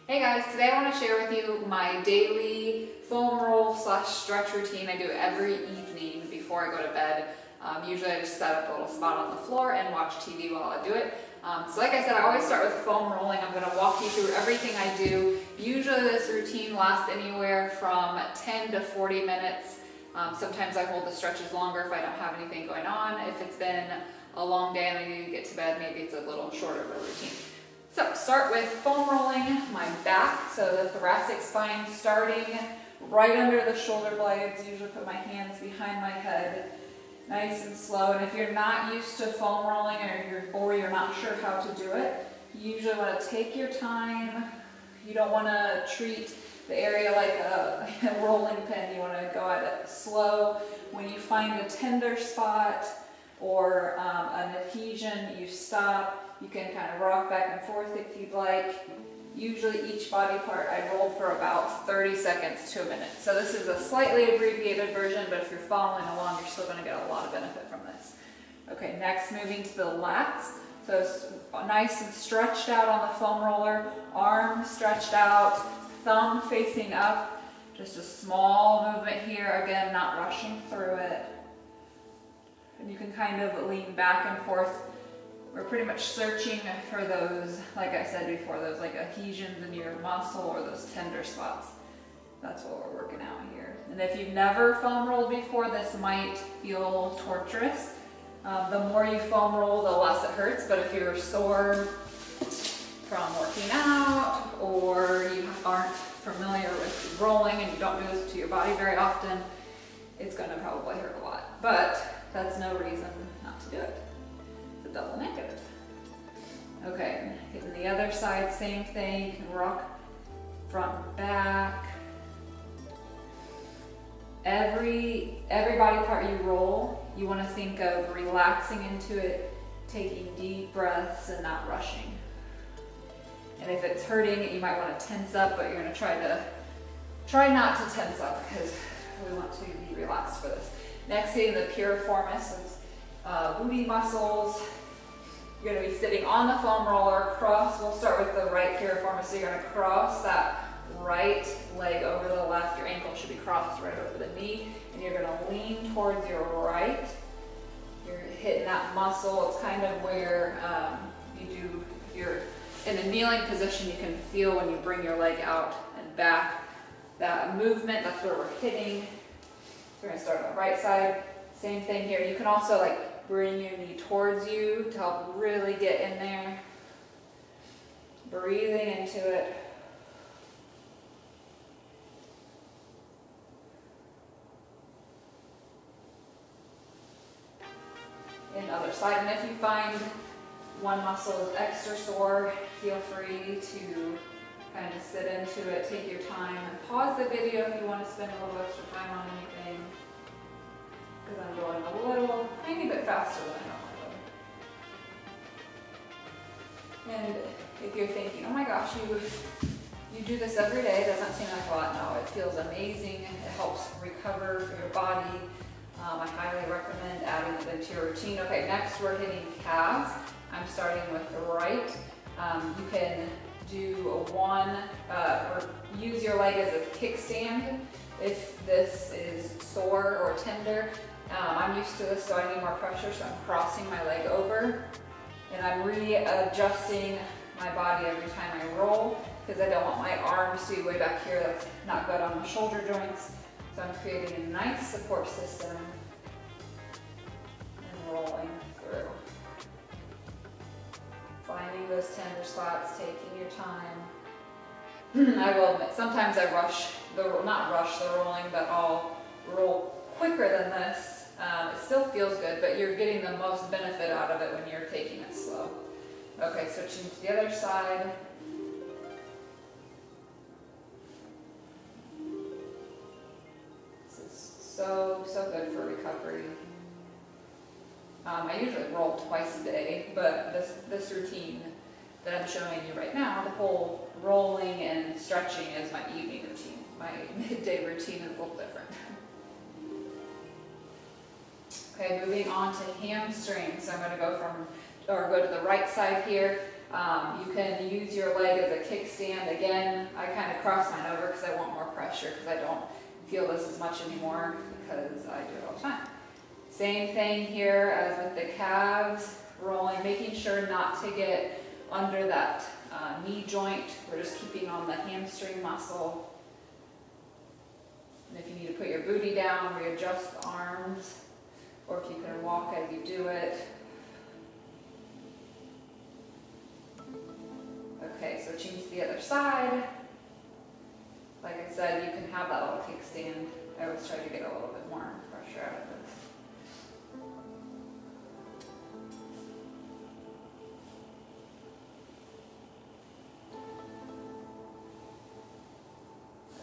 Hey guys, today I want to share with you my daily foam roll / stretch routine I do every evening before I go to bed. Usually I just set up a little spot on the floor and watch TV while I do it. So like I said, I always start with foam rolling. I'm going to walk you through everything I do. Usually this routine lasts anywhere from 10 to 40 minutes. Sometimes I hold the stretches longer if I don't have anything going on. If it's been a long day and I need to get to bed, maybe it's a little shorter of a routine. So start with foam rolling my back, so the thoracic spine starting right under the shoulder blades. Usually put my hands behind my head, nice and slow. And if you're not used to foam rolling or you're not sure how to do it, you usually want to take your time. You don't want to treat the area like a rolling pin. You want to go at it slow. When you find a tender spot or an adhesion, you stop. You can kind of rock back and forth if you'd like. Usually each body part I roll for about 30 seconds to a minute. So this is a slightly abbreviated version, but if you're following along, you're still going to get a lot of benefit from this. Okay, next moving to the lats. So it's nice and stretched out on the foam roller, arm stretched out, thumb facing up. Just a small movement here, again, not rushing through it. And you can kind of lean back and forth. We're pretty much searching for those, like I said before, those like adhesions in your muscle or those tender spots. That's what we're working out here. And if you've never foam rolled before, this might feel torturous. The more you foam roll, the less it hurts. But if you're sore from working out or you aren't familiar with rolling and you don't do this to your body very often, it's going to probably hurt a lot. But that's no reason not to do it. It's a double negative. Okay, hitting the other side, same thing. You can rock front and back. Every body part you roll, you want to think of relaxing into it, taking deep breaths and not rushing. And if it's hurting, you might want to tense up, but you're going to try not to tense up because we want to be relaxed for this. Next, hitting the piriformis. It's booty muscles. You're going to be sitting on the foam roller, cross. We'll start with the right piriformis. So you're going to cross that right leg over the left. Your ankle should be crossed right over the knee. And you're going to lean towards your right. You're hitting that muscle. It's kind of where if you're in a kneeling position, you can feel when you bring your leg out and back. That movement, that's where we're hitting. So we're going to start on the right side. Same thing here. You can also bring your knee towards you to help really get in there. Breathing into it. And other side. And if you find one muscle is extra sore, feel free to kind of sit into it, take your time, and pause the video if you want to spend a little extra time on anything. Because I'm going a tiny bit faster than I normally would. And if you're thinking, oh my gosh, you do this every day, it doesn't seem like a lot. No, it feels amazing. It helps recover for your body. I highly recommend adding it into your routine. Okay, next we're hitting calves. I'm starting with the right. You can do or use your leg as a kickstand if this is sore or tender. I'm used to this, so I need more pressure, so I'm crossing my leg over. And I'm readjusting my body every time I roll because I don't want my arms to be way back here. That's not good on the shoulder joints. So I'm creating a nice support system and rolling through. Finding those tender spots, taking your time. I will admit, sometimes I not rush the rolling, but I'll roll quicker than this. It still feels good, but you're getting the most benefit out of it when you're taking it slow. Okay, switching to the other side. This is so good for recovery. I usually roll twice a day, but this routine that I'm showing you right now, the whole rolling and stretching is my evening routine. My midday routine is a little different. Okay, moving on to hamstrings. So I'm going to go to the right side here. You can use your leg as a kickstand. Again, I kind of cross mine over because I want more pressure because I don't feel this as much anymore because I do it all the time. Same thing here as with the calves, rolling, making sure not to get under that knee joint. We're just keeping on the hamstring muscle. And if you need to put your booty down, readjust the arms, or if you can walk as you do it. Okay, so change to the other side. Like I said, you can have that little kickstand. I always try to get a little bit more pressure out of this.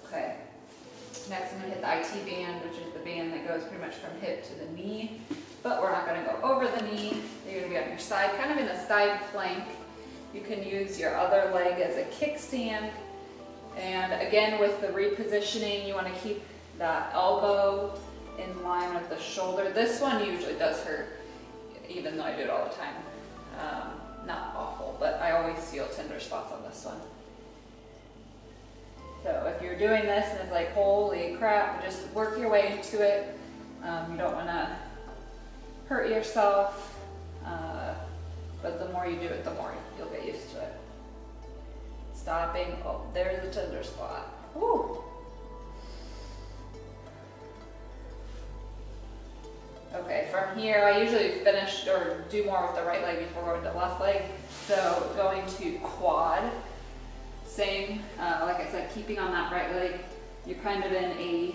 Okay, next I'm going to hit the IT band, which is the band that goes pretty much from hip to the knee, but we're not going to go over the knee. You're going to be on your side, kind of in a side plank. You can use your other leg as a kickstand, and again with the repositioning, you want to keep that elbow in line with the shoulder. This one usually does hurt, even though I do it all the time. Not awful, but I always feel tender spots on this one. So if you're doing this and it's like, holy crap, just work your way into it. You don't want to hurt yourself, but the more you do it, the more you'll get used to it. Stopping, oh, there's a tender spot. Woo. Okay, from here, I usually finish or do more with the right leg before going to the left leg. So going to quad. Same, like I said, keeping on that right leg. You're kind of in a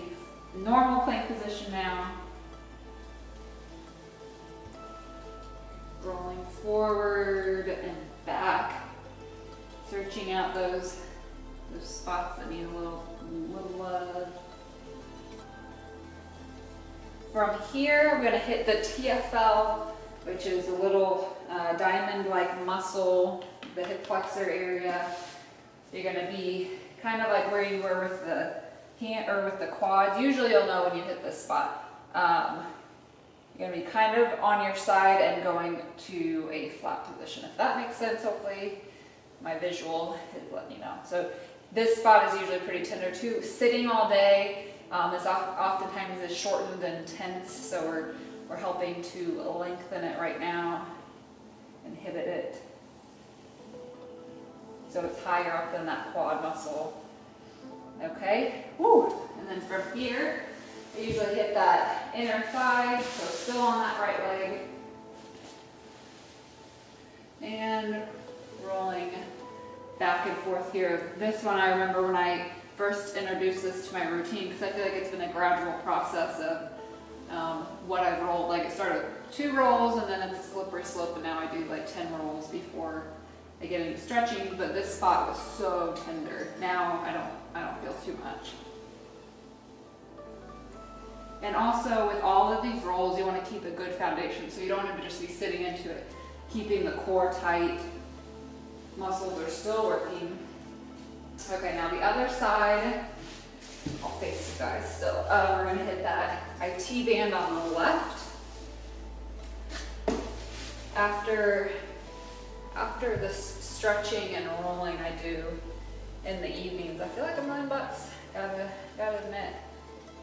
normal plank position now. Rolling forward and back. Searching out those spots that need a little love. From here, I'm going to hit the TFL, which is a little diamond-like muscle, the hip flexor area. You're going to be kind of like where you were with the hand or with the quads. Usually you'll know when you hit this spot. You're going to be kind of on your side and going to a flat position. If that makes sense, hopefully my visual is letting you know. So this spot is usually pretty tender too. Sitting all day, this oftentimes is shortened and tense, so we're helping to lengthen it right now, inhibit it. So it's higher up than that quad muscle. Okay, woo. And then from here, I usually hit that inner thigh, so still on that right leg. And rolling back and forth here. This one I remember when I first introduced this to my routine, because I feel like it's been a gradual process of what I've rolled. Like it started with 2 rolls and then it's a slippery slope, and now I do like 10 rolls before I get into stretching, but this spot was so tender. Now I don't feel too much. And also with all of these rolls, you want to keep a good foundation, so you don't want to just be sitting into it. Keeping the core tight, muscles are still working. Okay, now the other side, I'll face you guys still. We're going to hit that IT band on the left. After this stretching and rolling I do in the evenings, I feel like $1,000,000. Gotta admit,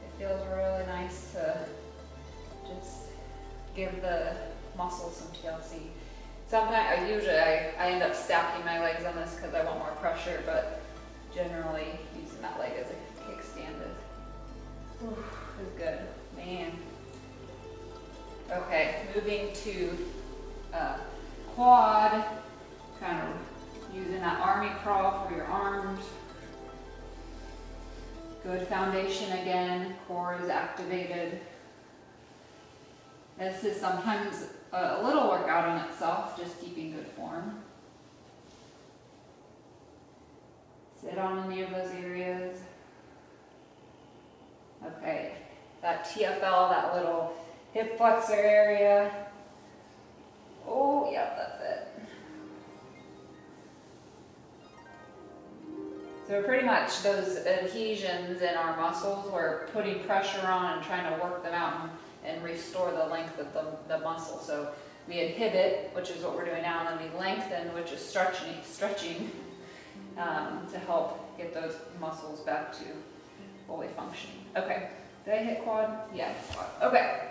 it feels really nice to just give the muscles some TLC. Sometimes, I end up stacking my legs on this because I want more pressure, but generally using that leg as a kickstand is good, man. Okay, moving to quad, kind of using that army crawl for your arms. Good foundation again, core is activated. This is sometimes a little workout in itself, just keeping good form. Sit on any of those areas. Okay, that TFL, that little hip flexor area. Oh, yep, that's it. So pretty much those adhesions in our muscles, we're putting pressure on and trying to work them out and restore the length of the muscle. So We inhibit, which is what we're doing now, and then we lengthen, which is stretching to help get those muscles back to fully functioning. Okay, did I hit quad? Yeah, quad. Okay.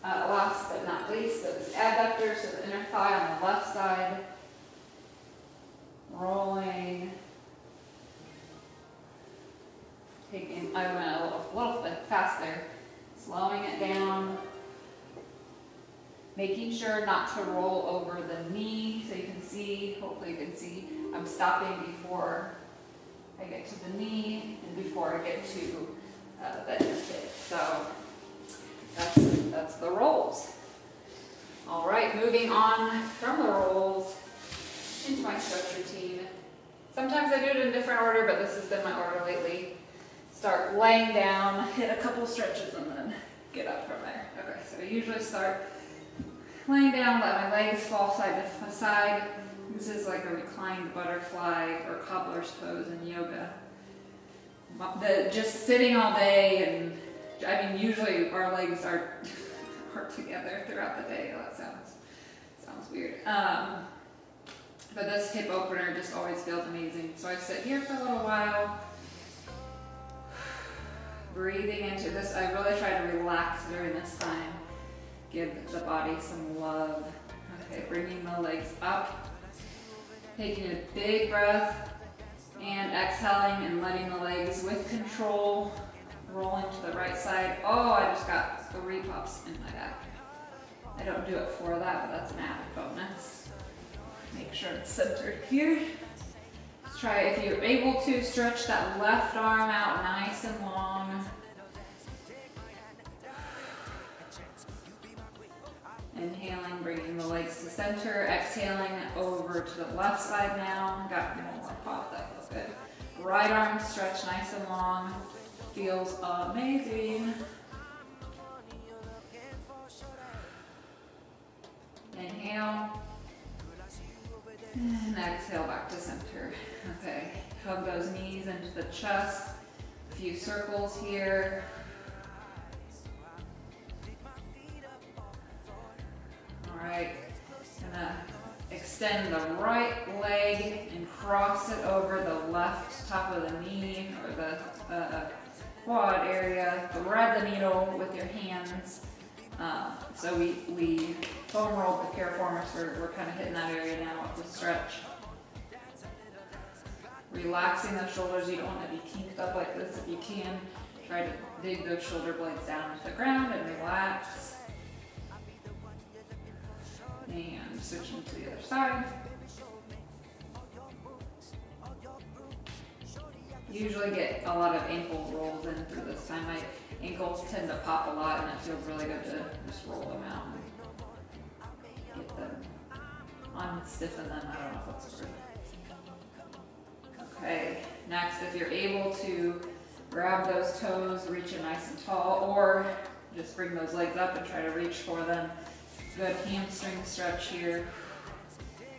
Last but not least, those adductors, so the inner thigh on the left side, rolling, I went a little bit faster, slowing it down, making sure not to roll over the knee, so you can see, hopefully you can see, I'm stopping before I get to the knee and before I get to the hip. So that's the rolls. All right, moving on from the rolls into my stretch routine. Sometimes I do it in a different order, but this has been my order lately. Start laying down, hit a couple stretches, and then get up from there. Okay, so I usually start laying down, let my legs fall side to side. This is like a reclined butterfly or cobbler's pose in yoga. Just sitting all day, and I mean, usually our legs are together throughout the day. That sounds weird. But this hip opener just always feels amazing. So I sit here for a little while, breathing into this. I really try to relax during this time. Give the body some love. Okay, bringing the legs up, taking a big breath, and exhaling and letting the legs with control roll into the right side. Oh, I just got 3 pops in my back. I don't do it for that, but that's an added bonus. Make sure it's centered here. Let's try, if you're able to, stretch that left arm out nice and long. Inhaling, bringing the legs to center. Exhaling over to the left side now. Got one more pop, that feels good. Right arm stretch nice and long. Feels amazing. Inhale. And exhale back to center. Okay, hug those knees into the chest. A few circles here. All right, gonna extend the right leg and cross it over the left top of the knee or the quad area. Thread the needle with your hands. So we foam roll the piriformis, we're kind of hitting that area now with the stretch. Relaxing the shoulders, you don't want to be kinked up like this if you can. Try to dig those shoulder blades down to the ground and relax. And switching to the other side. Usually get a lot of ankle rolls in through this time. My ankles tend to pop a lot, and it feels really good to just roll them out and get them unstiffen them. I don't know if that's the word. Okay, next, if you're able to grab those toes, reach it nice and tall, or just bring those legs up and try to reach for them. Good hamstring stretch here.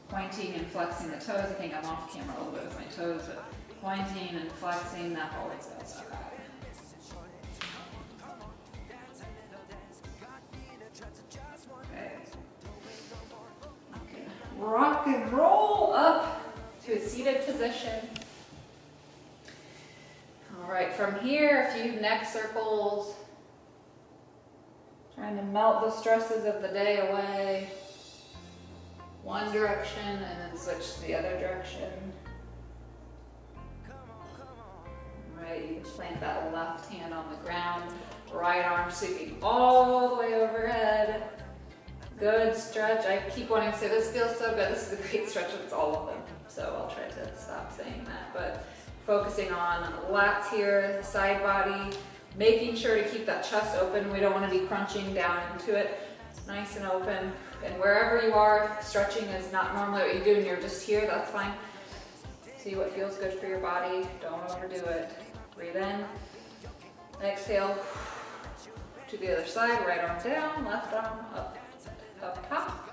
Pointing and flexing the toes. I think I'm off camera a little bit with my toes, but pointing and flexing, that always goes up. Okay. Rock and roll up to a seated position. All right, from here, a few neck circles. Trying to melt the stresses of the day away. One direction and then switch to the other direction. All right, you can plant that left hand on the ground. Right arm sweeping all the way overhead. Good stretch. I keep wanting to say this feels so good. This is a great stretch. It's all of them. So I'll try to stop saying that. But focusing on lats here, side body. Making sure to keep that chest open. We don't want to be crunching down into it. Nice and open. And wherever you are, stretching is not normally what you do and you're just here, that's fine. See what feels good for your body. Don't overdo it. Breathe in. Exhale to the other side. Right arm down, left arm up top.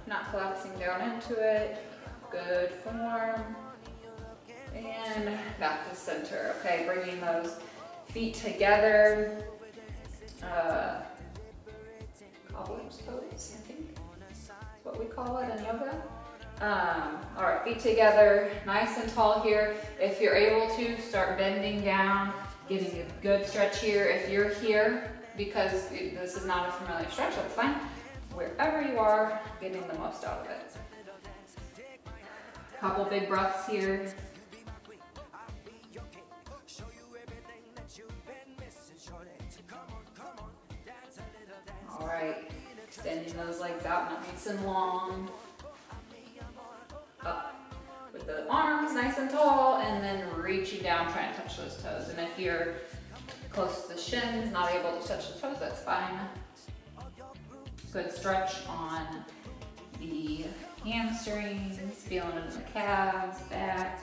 Not collapsing down into it. Good form. And back to center. Okay, bringing those feet together. call it in yoga. All right, feet together, nice and tall here. If you're able to, start bending down, getting a good stretch here. If you're here, because this is not a familiar stretch, that's fine. Wherever you are, getting the most out of it. Couple big breaths here. All right, extending those legs out nice and long. Up with the arms nice and tall, and then reaching down, trying to touch those toes. And if you're close to the shins, not able to touch the toes, that's fine. Good stretch on the hamstrings, feeling it in the calves, back.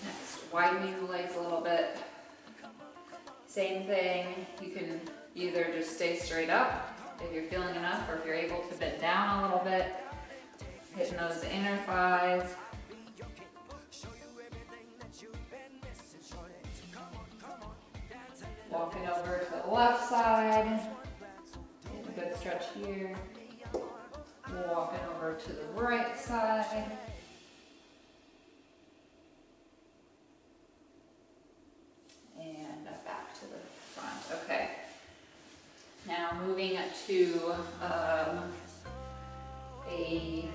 Next, widening the legs a little bit. Same thing, you can either just stay straight up if you're feeling enough, or if you're able to bend down a little bit, hitting those inner thighs. Walking over to the left side, getting a good stretch here. Walking over to the right side. And back to the front. Okay. Now moving to a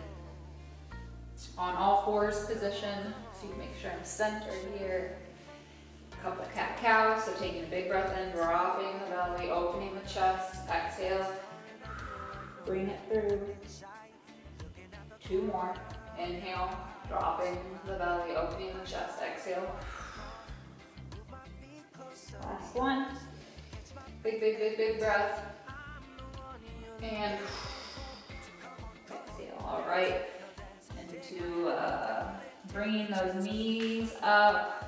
on all fours position. So you can make sure I'm centered here. Couple cat-cows, so taking a big breath in, dropping the belly, opening the chest, exhale, bring it through. 2 more, inhale, dropping the belly, opening the chest, exhale. Last one, big, big, big, big breath, and exhale. All right, into bringing those knees up.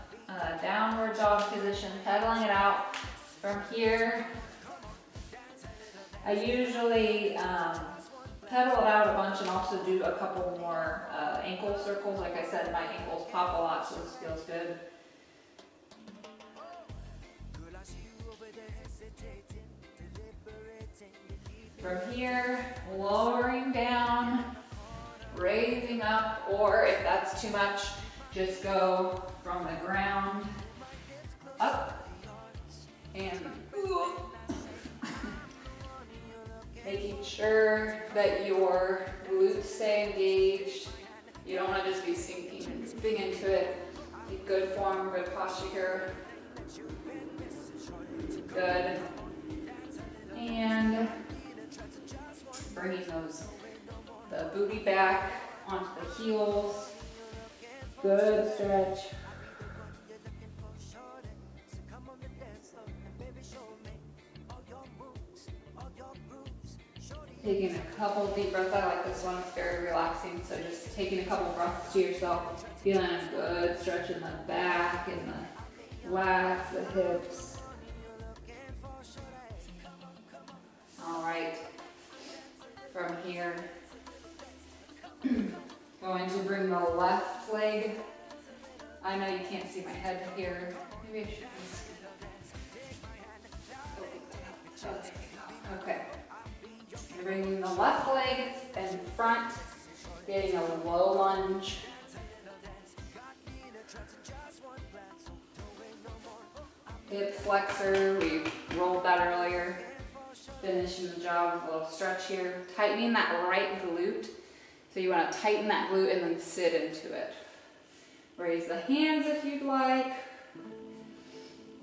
Downward dog position, pedaling it out. From here, I usually pedal it out a bunch and also do a couple more ankle circles. Like I said, my ankles pop a lot, so this feels good. From here, lowering down, raising up, or if that's too much, just go from the ground up and making sure that your glutes stay engaged. You don't want to just be sinking and moving into it. Keep good form, good posture here. Good. And bringing the booty back onto the heels. Good stretch. Taking a couple deep breaths. I like this one, it's very relaxing. So just taking a couple breaths to yourself, feeling a good stretch in the back and the lats, the hips. All right, from here, going to bring the left leg. I know you can't see my head here. Maybe I should just... Okay. Bringing the left leg in front, getting a low lunge. Hip flexor, we rolled that earlier. Finishing the job with a little stretch here. Tightening that right glute. So you want to tighten that glute and then sit into it. Raise the hands if you'd like.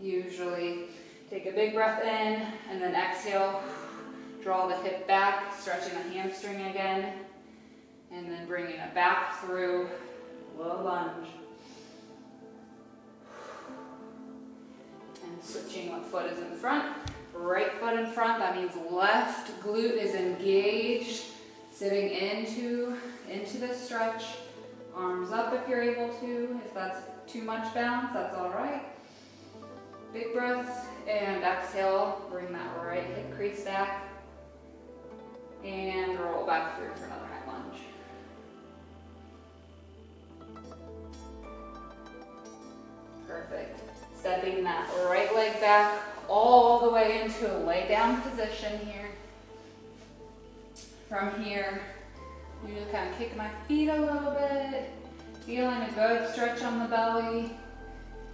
Usually take a big breath in and then exhale. Draw the hip back, stretching the hamstring again. And then bringing it back through, low lunge. And switching what foot is in front. Right foot in front, that means left glute is engaged. Sitting into the stretch. Arms up if you're able to. If that's too much balance, that's all right. Big breaths and exhale. Bring that right hip crease back. And roll back through for another high lunge. Perfect. Stepping that right leg back all the way into a lay down position here. From here, I'm gonna kind of kick my feet a little bit, feeling a good stretch on the belly,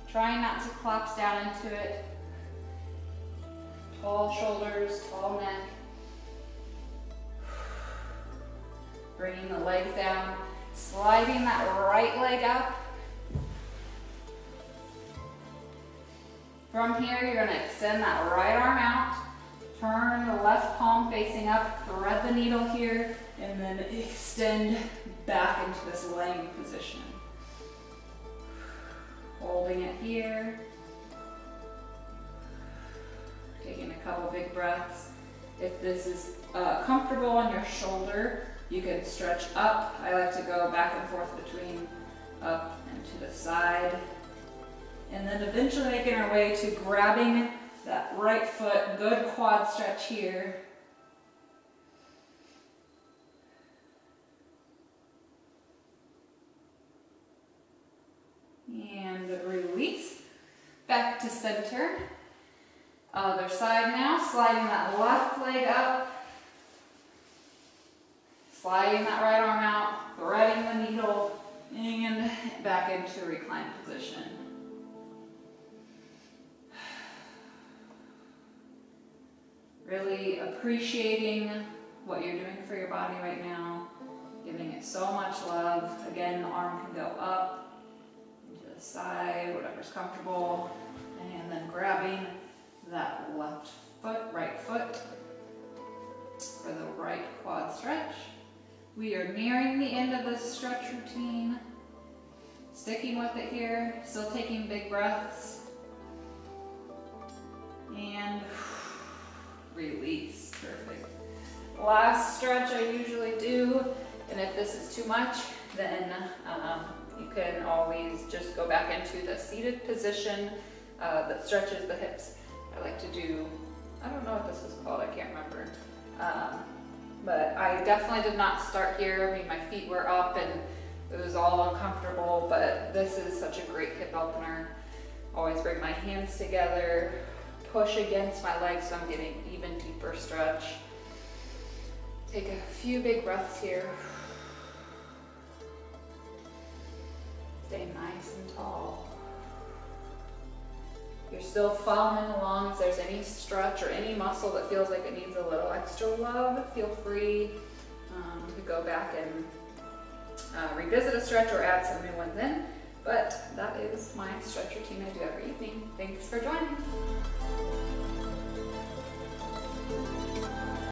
trying not to collapse down into it. Tall shoulders, tall neck. Bringing the legs down, sliding that right leg up. From here, you're gonna extend that right arm out, turn the left palm facing up, thread the needle here, and then extend back into this laying position. Holding it here. Taking a couple big breaths. If this is comfortable on your shoulder, you can stretch up. I like to go back and forth between up and to the side. And then eventually making our way to grabbing that right foot, good quad stretch here. And release, back to center. Other side now, sliding that left leg up. Sliding that right arm out, threading the needle, and back into reclined position. Really appreciating what you're doing for your body right now, giving it so much love. Again, the arm can go up, to the side, whatever's comfortable, and then grabbing that left foot, right foot for the right quad stretch. We are nearing the end of this stretch routine. Sticking with it here, still taking big breaths. And release, perfect. Last stretch I usually do, and if this is too much, then you can always just go back into the seated position that stretches the hips. I like to do, I don't know what this is called, I can't remember. But I definitely did not start here. I mean, my feet were up and it was all uncomfortable, but this is such a great hip opener. Always bring my hands together, push against my legs so I'm getting even deeper stretch. Take a few big breaths here. Stay nice and tall. You're still following along. If there's any stretch or any muscle that feels like it needs a little extra love, feel free to go back and revisit a stretch or add some new ones in. But that is my stretch routine I do every evening. Thanks for joining.